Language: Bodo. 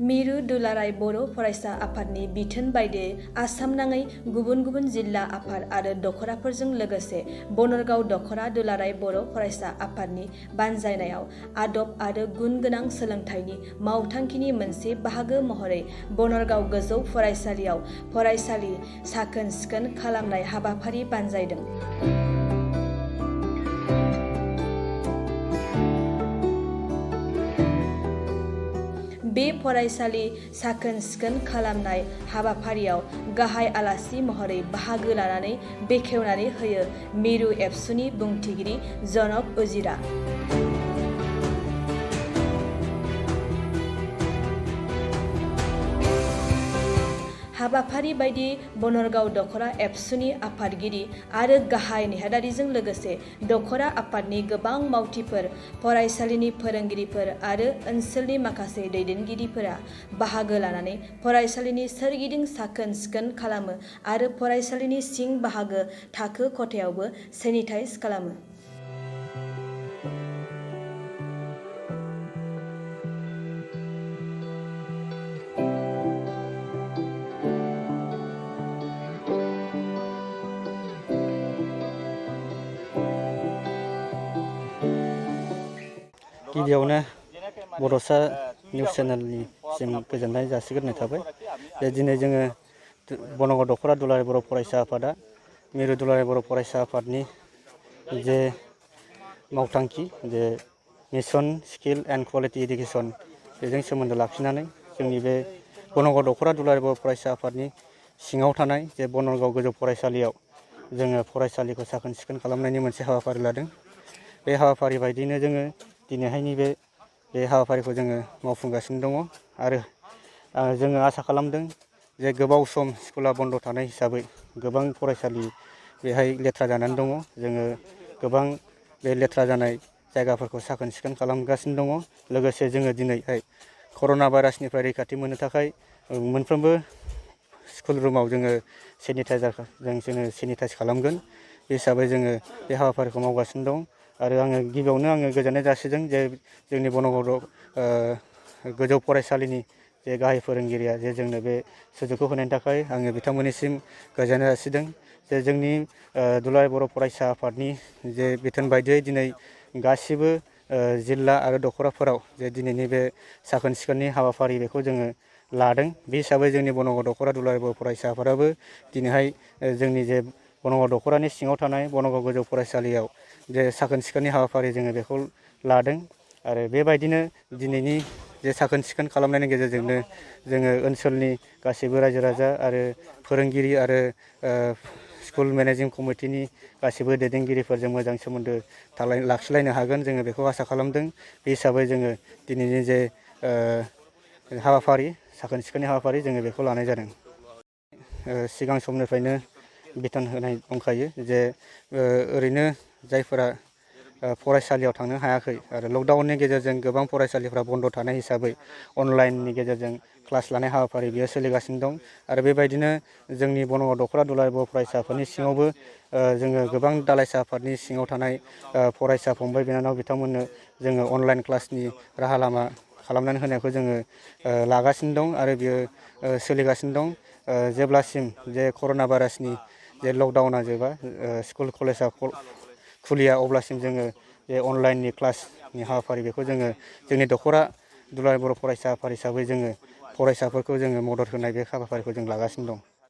मिरु दुलाराय बर' फरायसा आफादनि बिथोन बायदियै आसाम नाङै गुबुन गुबुन जिल्ला आफाद आरो दख'राफोरजों लोगोसे बनरगाव दख'रा दुलाराय बर' फरायसा आफादनि बानजायनायाव आदब आरो गुन गोनां सोलोंथाइनि मावथांखिनि मोनसे बाहागो महरै बनरगाव गोजौ फरायसालियाव फरायसालि साखोन सिखोन खालामनाय हाबाफारि बानजायदों। बे फरायसालि साखोन सिखोन खालामनाय हाबाफारियाव गाहाय आलासि महरै बाहागो लानानै बेखेवनानै होयो मिरु एबसुनि बुंथिगिरि जनक उजिरा। हाबाफारि बायदियै बनरगाव दख'रा एबसुनि आफादगिरि आरो गाहाय नेहादारिजों लोगोसे दख'रा आफादनि गोबां मावथिफोर, फरायसालिनि फोरोंगिरिफोर आरो ओनसोलनि माखासे दैदेनगिरिफोरा बाहागो लानानै फरायसालिनि सोरगिदिं साखोन सिखोन खालामो आरो फरायसालिनि सिं बाहागो थाखो खथायावबो सेनिटाइज खालामो। गिबियावनो बड'सा निउस चेनेलनिसिम गोजोननाय जासिग्रोनाय थाबाय। दिनै जोङो बनरगाव दख'रा दुलाराय बर' फरायसा आफादा मिरु दुलाराय बर' फरायसा आफादनि जे मावथांखि जे mission skill and quality education बेजों सोमोन्दो लाखिनानै जोंनि बे बनरगाव दख'रा दुलाराय बर' फरायसा आफादनि सिङाव थानाय जे बनरगाव गोजौ फरायसालियाव जोङो फरायसालिखौ साखोन सिखोन खालामनायनि मोनसे हाबाफारि लादों। बे हाबाफारि बायदियैनो जोङो दिनैहायनि बे हाबाफारिखौ जोङो मावफुंगासिनो दङ आरो जोङो आसा खालामदों जे गोबाव सम स्कुला बन्द' थानाय हिसाबै गोबां फरायसालि बेहाय लेथ्रा जानानै दङ। जोङो गोबां बे लेथ्रा जानाय जायगाफोरखौ साखोन सिखोन खालामगासिनो दङ। लोगोसे जोङो दिनैहाय कर'ना भाइरासनिफ्राय रैखाथि मोननो थाखाय मोनफ्रोमबो स्कुल रुमाव जोङो जोङो सेनिटाइज खालामगोन। बे हिसाबै जोङो बे हाबाफारिखौ मावगासिनो दं आरो गिबियावनो आङो गोजोननाय जासिदों जे जोंनि बनरगाव गोजौ फरायसालिनि जे गाहाय फोरोंगिरिया जे जोंनो बे सुजुगखौ होनायनि थाखाय आङो बिथांमोननिसिम गोजोननाय जासिदों। जे जोंनि दुलाराय बर' फरायसा आफादनि जे बिथोन बायदियै दिनै गासिबो जिल्ला आरो दख'राफोराव जे दिनैनि बे साखोन सिखोननि हाबाफारि बेखौ जोङो लादों। बे हिसाबै जोंनि बनरगाव दख'रा दुलाराय बर' फरायसा आफादाबो दिनैहाय जोंनि जे बनरगाव दख'रानि सिङाव थानाय बनरगाव गोजौ फरायसालियाव जे साखोन सिखोननि हाबाफारि जोङो बेखौ लादों आरो बेबायदिनो दिनैनि जे साखोन सिखोन खालामनायनि गेजेरजोंनो जोङो ओनसोलनि गासैबो रायजो राजा आरो फोरोंगिरि आरो स्कुल मेनेजिं कमिटिनि गासैबो दैदेनगिरिफोरजों मोजां सोमोन्दो लाखिलायनो हागोन जोङो बेखौ आसा खालामदों। बे हिसाबै जोङो दिनैनि जे हाबाफारि साखोन सिखोननि हाबाफारि जोङो बेखौ लानाय जादों। सिगां समनिफ्रायनो बिथोन होनाय दंखायो जे ओरैनो जायफोरा फरायसालियाव थांनो हायाखै आरो लकडाउननि गेजेरजों गोबां फरायसालिफ्रा बन्द' थानाय हिसाबै अनलाइननि गेजेरजों क्लास लानाय हाबाफारि बेयो सोलिगासिनो दं आरो बेबायदिनो जोंनि बनरगाव दख'रा दुलाराय बर' फरायसाफोरनि सिङावबो जोङो गोबां दालाइसा आफादनि सिङाव थानाय फरायसा फंबाय बिनानाव बिथांमोननो जोङो अनलाइन क्लासनि राहा लामा खालामनानै होनायखौ जोङो लागासिनो दं आरो बियो सोलिगासिनो दं। जेब्लासिम जे कर'ना भाइरासनि जे लकडाउना जोबा स्कुल कलेजा खुलिया अब्लासिम जोङो बे अनलाइननि क्लासनि हाबाफारि बेखौ जोङो जोंनि दख'रा दुलाराय बर' फरायसा आफाद हिसाबै जोङो फरायसाफोरखौ जोङो मदद होनाय बे हाबाफारिखौ जों लागासिनो दं।